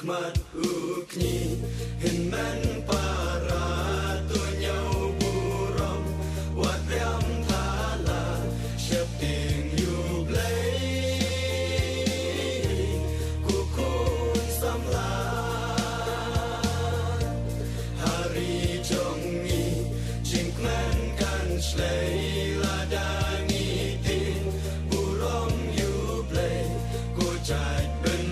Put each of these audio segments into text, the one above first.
Hikmat ukni hinman para tunyau buram wat riam thala shep ting yu blay kukun samla hari jongi jingkman kan shlay ladangi tin buram yu blay ku chai ben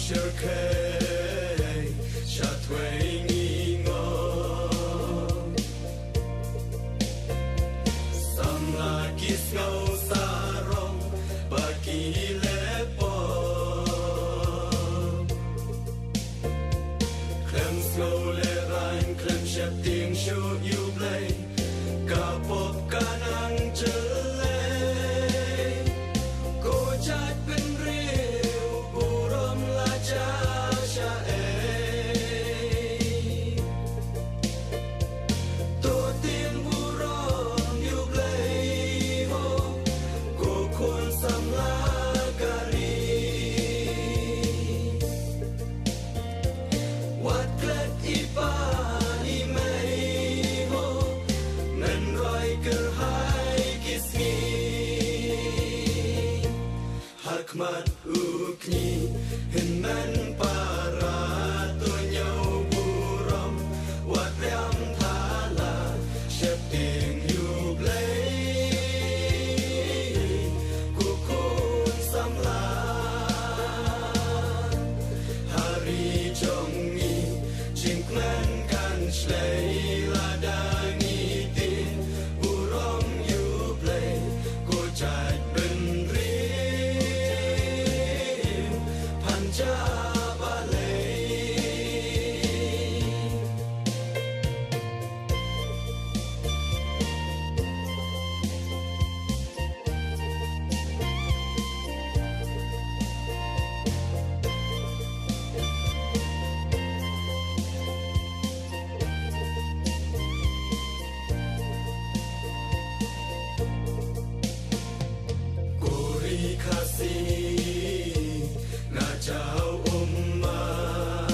Shirkei Shatwei Ningo Samla Kisgo Sarong Baki Lepo Klem Sko Le Rain Klem Shep Ting Shu Yu Blay Kapop Kanang Chile Ko Chat Ben Hikmat ukni hinman para tunyau buram wat riam thala shep ting yu blay kukun samla hari jongi jingkman kan shlay ladangi tin buram yu blay ku chai ben kasih ngajau umat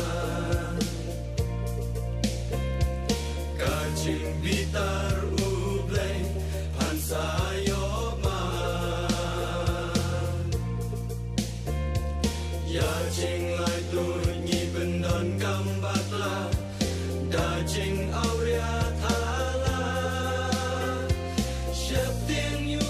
kacing bitar ublay pansayo man ya jing lai tunyi bendon gambatla da jing auria thala shep ting yu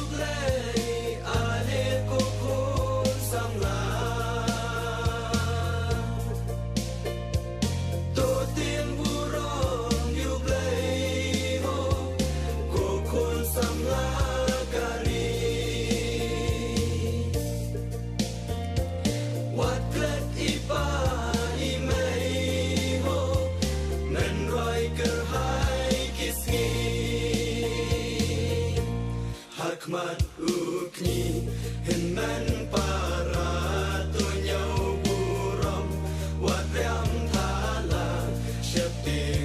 Hikmat ukni hinman para tunyau buram wat riam thala shep ting